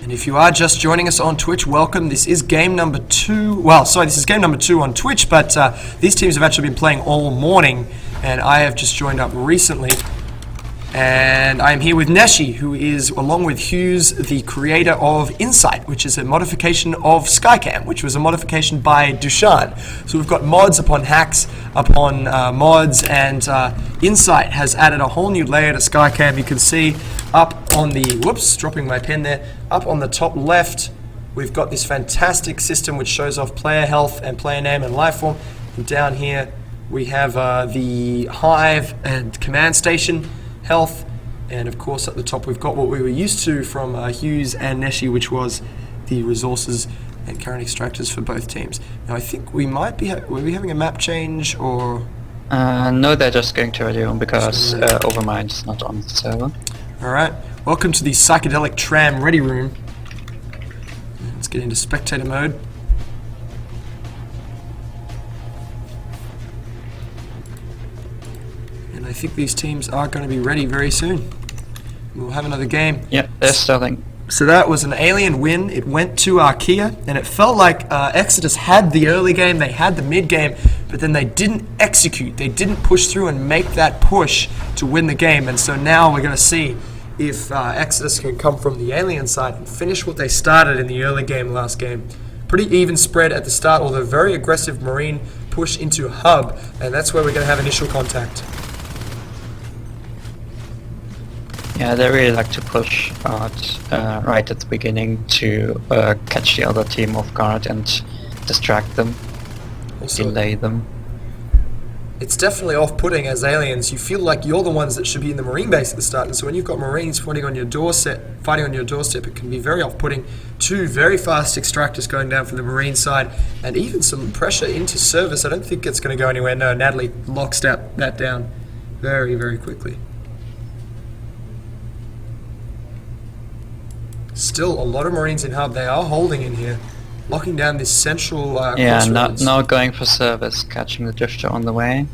And if you are just joining us on Twitch, welcome. This is game number 2. Well, sorry, this is game number 2 on Twitch, but these teams have actually been playing all morning, and I have just joined up recently. And I'm here with Neshi, who is, along with Hughes, the creator of Insight, which is a modification of Skycam, which was a modification by Dushan. So we've got mods upon hacks upon mods, and Insight has added a whole new layer to Skycam. You can see up on the, whoops, dropping my pen there, up on the top left, we've got this fantastic system which shows off player health and player name and lifeform. And down here, we have the Hive and Command Station health, and of course at the top we've got what we were used to from Hughes and Neshi, which was the resources and current extractors for both teams. Now I think we might be were we having a map change, or no, they're just going to radio because Overmind is not on the server. Alright, welcome to the psychedelic tram ready room. Let's get into spectator mode. I think these teams are going to be ready very soon. We'll have another game. Yeah, they're starting. So that was an alien win. It went to Archaea, and it felt like Exertus had the early game, they had the mid game, but then they didn't execute. They didn't push through and make that push to win the game. And so now we're going to see if Exertus can come from the alien side and finish what they started in the early game last game. Pretty even spread at the start, although very aggressive Marine push into hub, and that's where we're going to have initial contact. Yeah, they really like to push out right at the beginning to catch the other team off guard and distract them, also delay them. It's definitely off-putting as aliens. You feel like you're the ones that should be in the Marine base at the start, and so when you've got Marines fighting on your doorstep, it can be very off-putting. 2 very fast extractors going down from the Marine side, and even some pressure into service. I don't think it's going to go anywhere. No, Natalie locks that down very, very quickly. Still a lot of Marines in hub. They are holding in here, locking down this central yeah, now going for service, catching the drifter on the way.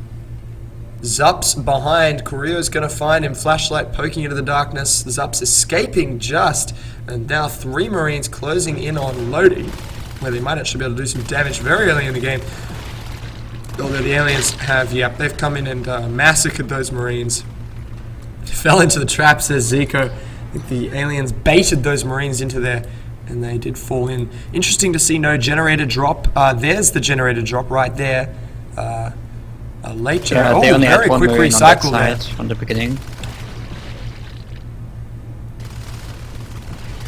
Zup's behind. Kharaa going to find him. Flashlight poking into the darkness. Zup's escaping just, and now 3 Marines closing in on Lodi, where they might actually be able to do some damage very early in the game. Although the aliens have, yep, they've come in and massacred those Marines. Fell into the trap, says Zico. I think the aliens baited those Marines into there, and they did fall in. Interesting to see no generator drop. There's the generator drop right there. A late generator. Yeah, oh, very quick recycle there from the beginning.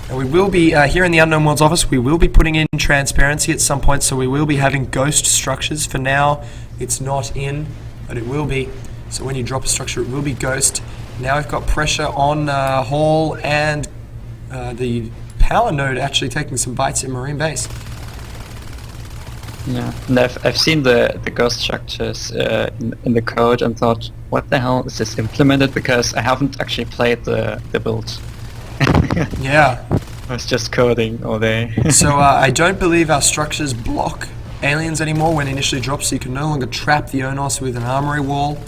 And we will be, here in the Unknown Worlds office, we will be putting in transparency at some point, so we will be having ghost structures. For now, it's not in, but it will be. So when you drop a structure, it will be ghost. Now we've got pressure on Hall and the power node actually taking some bites in Marine base. Yeah, and I've seen the ghost structures in the code and thought, what the hell is this implemented? Because I haven't actually played the build. Yeah. I was just coding all day. So I don't believe our structures block aliens anymore when initially dropped, so you can no longer trap the Onos with an armory wall.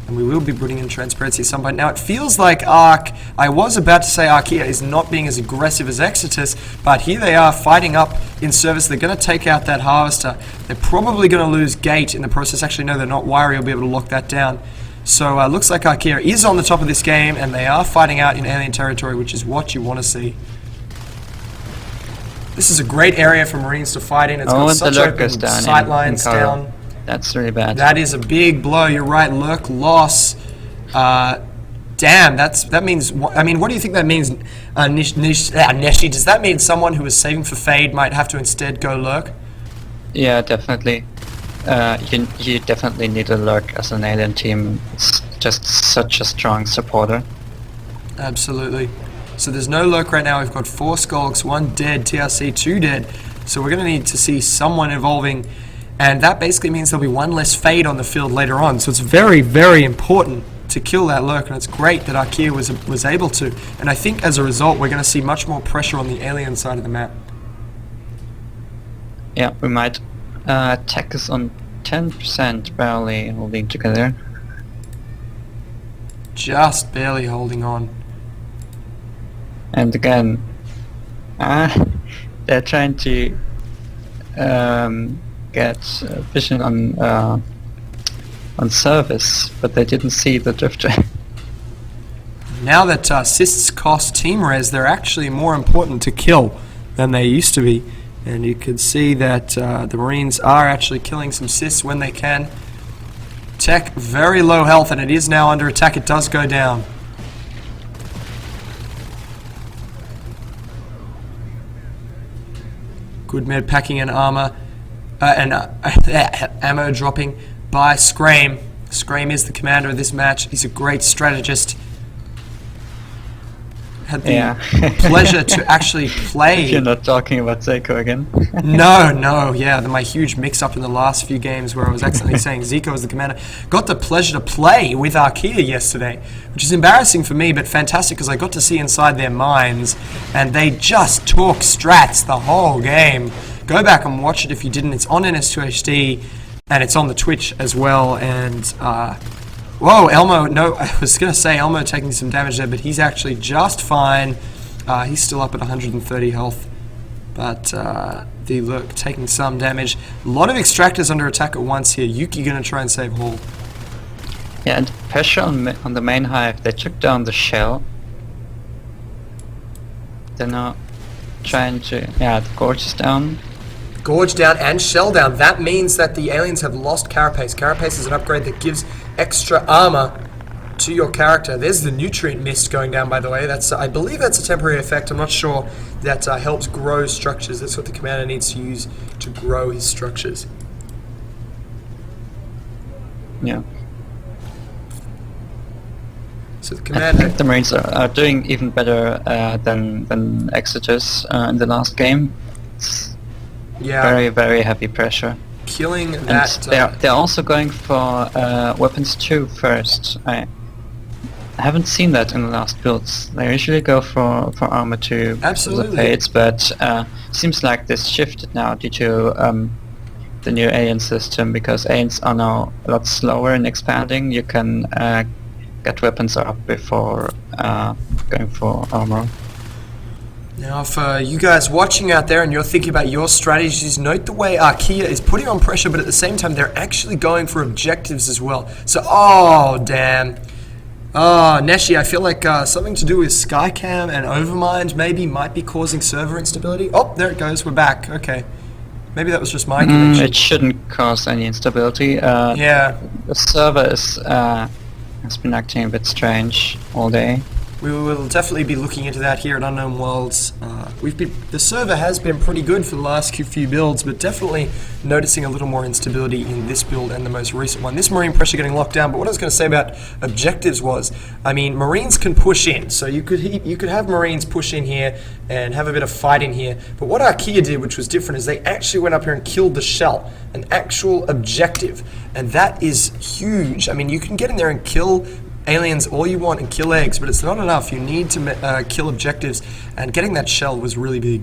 And we will be putting in transparency at some point. Now it feels like I was about to say Archaea is not being as aggressive as Exertus, but here they are fighting up in service. They're going to take out that harvester. They're probably going to lose gate in the process. Actually, no, they're not. Wiry will be able to lock that down. So looks like Archaea is on the top of this game, and they are fighting out in alien territory, which is what you want to see. This is a great area for Marines to fight in. It's got such open sight lines down. That's really bad. That is a big blow. You're right. Lurk loss. Damn. That means. I mean, what do you think that means, Neshi? Does that mean someone who was saving for Fade might have to instead go Lurk? Yeah, definitely. You definitely need a Lurk as an alien team. It's just such a strong supporter. Absolutely. So there's no Lurk right now. We've got 4 Skulks, 1 dead, TRC 2 dead. So we're going to need to see someone evolving. And that basically means there'll be 1 less Fade on the field later on. So it's very, very important to kill that Lurk, and it's great that Archaea was able to. And I think as a result, we're going to see much more pressure on the alien side of the map. Yeah, we might. Tech is on 10%, barely holding together. Just barely holding on. And again, They're trying to get vision on service, but they didn't see the drifter. Now that assists cost team res, they're actually more important to kill than they used to be. And you can see that the Marines are actually killing some assists when they can. Tech, very low health, and it is now under attack. It does go down. Good med packing and armor. Ammo dropping by Scream. Scream is the commander of this match. He's a great strategist. Had the pleasure to actually play. You're not talking about Zico again. No, yeah, my huge mix-up in the last few games where I was accidentally saying Zico was the commander. Got the pleasure to play with Archaea yesterday, which is embarrassing for me, but fantastic because I got to see inside their minds, and they just talk strats the whole game. Go back and watch it if you didn't. It's on NS2HD, and it's on the Twitch as well, and whoa, Elmo, no, I was going to say Elmo taking some damage there, but he's actually just fine. He's still up at 130 health, but the look taking some damage. A lot of extractors under attack at once here. Yuki going to try and save Hall. Yeah, and pressure on the main hive. They took down the shell. They're now trying to... Yeah, the gorge is down. Gorge down and shell down. That means that the aliens have lost Carapace. Carapace is an upgrade that gives extra armor to your character. There's the nutrient mist going down, by the way. That's I believe that's a temporary effect. I'm not sure. That helps grow structures. That's what the commander needs to use to grow his structures. Yeah. So the commander... I think the Marines are doing even better than Exertus in the last game. It's very, very heavy pressure. Killing that... And they're also going for weapons 2 first. I haven't seen that in the last builds. They usually go for armor 2. Absolutely. The fades, but seems like this shifted now due to the new alien system, because aliens are now a lot slower in expanding. You can get weapons up before going for armor. Now, for you guys watching out there and you're thinking about your strategies, note the way Archaea is putting on pressure, but at the same time, they're actually going for objectives as well. So, oh, damn. Oh, Neshi, I feel like something to do with Skycam and Overmind maybe might be causing server instability. Oh, there it goes. We're back. Okay. Maybe that was just my connection. It shouldn't cause any instability. Yeah. The server is, has been acting a bit strange all day. We will definitely be looking into that here at Unknown Worlds. The server has been pretty good for the last few builds, but definitely noticing a little more instability in this build and the most recent one. This Marine pressure getting locked down, but what I was going to say about objectives was, I mean, Marines can push in, so you could have Marines push in here and have a bit of fight in here, but what Archaea did, which was different, is they actually went up here and killed the shell, an actual objective, and that is huge. I mean, you can get in there and kill aliens all you want and kill eggs, but it's not enough. You need to kill objectives, and getting that shell was really big.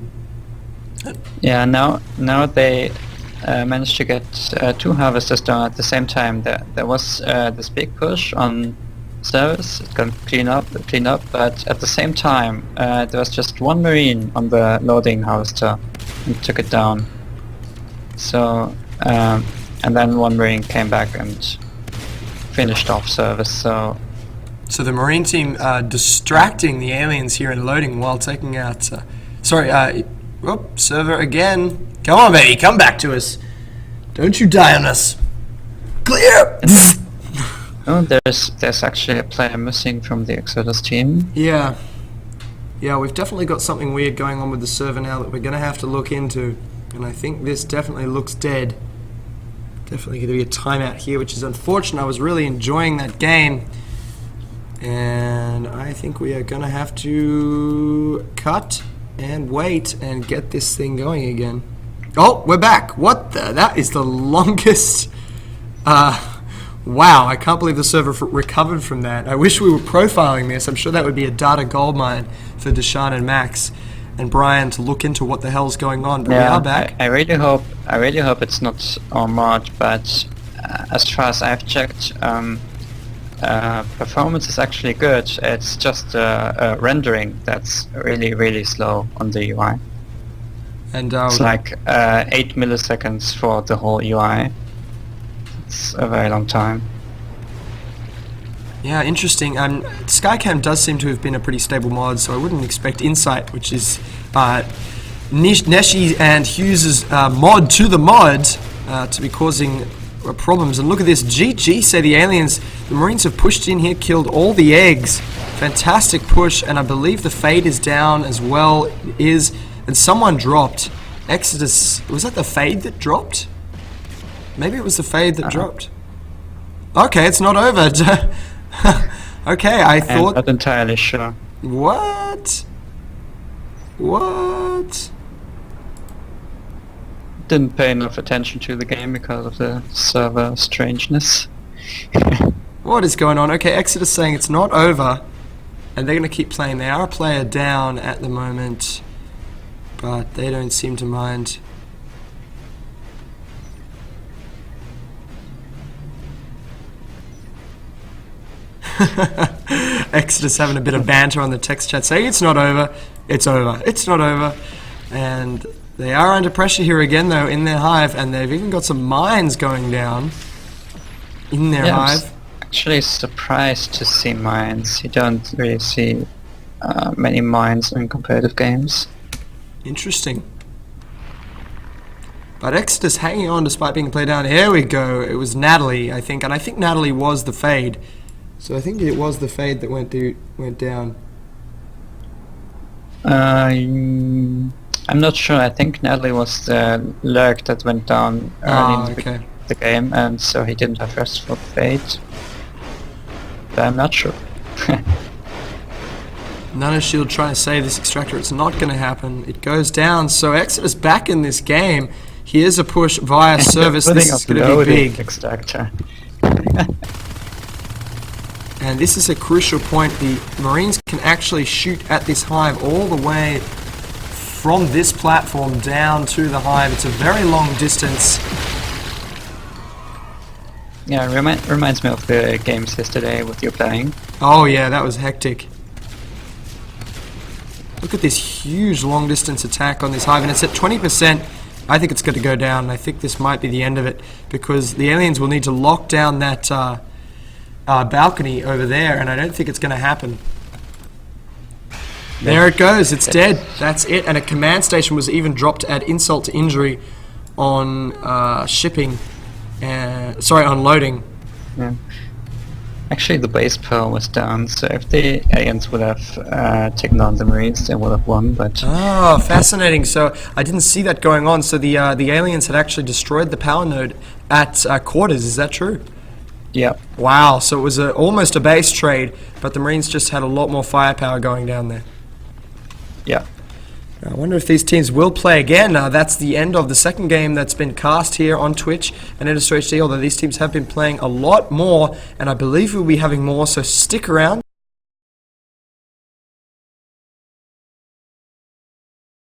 Yeah, now they managed to get 2 harvesters done at the same time. There was this big push on service. It can clean up, but at the same time there was just 1 Marine on the loading harvester and took it down. So and then 1 Marine came back and finished off service. So the Marine team distracting the aliens here and loading while taking out... server again. Come on, baby, come back to us. Don't you die on us. Clear! Oh, there's actually a player missing from the Exertus team. Yeah. Yeah, we've definitely got something weird going on with the server now that we're going to have to look into. And I think this definitely looks dead. Definitely going to be a timeout here, which is unfortunate. I was really enjoying that game. And I think we are going to have to cut and wait and get this thing going again. Oh, we're back. What the? That is the longest... wow, I can't believe the server recovered from that. I wish we were profiling this. I'm sure that would be a data goldmine for Deshaun and Max and Brian to look into what the hell's going on. But we are back. I really hope it's not on mod, but as far as I've checked, performance is actually good. It's just rendering that's really, really slow on the UI. And It's like 8 milliseconds for the whole UI. It's a very long time. yeah, interesting. Skycam does seem to have been a pretty stable mod, so I wouldn't expect Insight, which is Neshi and Hughes' mod to the mod, to be causing problems. And look at this, GG say the aliens. The Marines have pushed in here, killed all the eggs. Fantastic push, and I believe the Fade is down as well. It is, and someone dropped. Exertus, was that the Fade that dropped? Maybe it was the Fade that dropped. Okay, it's not over. Okay, I thought... I'm not entirely sure. What? What? Didn't pay enough attention to the game because of the server strangeness. What is going on? Okay, Exodus saying it's not over, and they're going to keep playing. They are a player down at the moment, but they don't seem to mind. Exodus having a bit of banter on the text chat saying it's not over, it's over, it's not over. And they are under pressure here again though in their hive, and they've even got some mines going down in their hive. I'm actually surprised to see mines. You don't really see many mines in competitive games. Interesting. But Exodus hanging on despite being played down. Here we go. It was Natalie, I think, and I think Natalie was the Fade. So I think it was the Fade that went down. I'm not sure. I think Natalie was the lurk that went down early in the game, and so he didn't have rest for Fate. But I'm not sure. Nanoshield trying to save this extractor. It's not going to happen. It goes down. So Exodus back in this game. Here's a push via service. This is going to be big. Extractor. And this is a crucial point. The Marines can actually shoot at this hive all the way from this platform down to the hive. It's a very long distance. Yeah, reminds me of the games yesterday with you playing. Oh yeah, that was hectic. Look at this huge long distance attack on this hive, and it's at 20%. I think it's going to go down, and I think this might be the end of it, because the aliens will need to lock down that balcony over there, and I don't think it's going to happen. There it goes, it's dead. That's it, and a command station was even dropped at insult to injury on shipping. Sorry, on loading. Yeah. Actually, the base power was down, so if the aliens would have taken on the Marines, they would have won, but... Oh, fascinating. So, I didn't see that going on. So, the aliens had actually destroyed the power node at quarters, is that true? Yeah. Wow, so it was almost a base trade, but the Marines just had a lot more firepower going down there. Yeah. I wonder if these teams will play again. That's the end of the second game that's been cast here on Twitch and NS2HD, although these teams have been playing a lot more, and I believe we'll be having more, so stick around.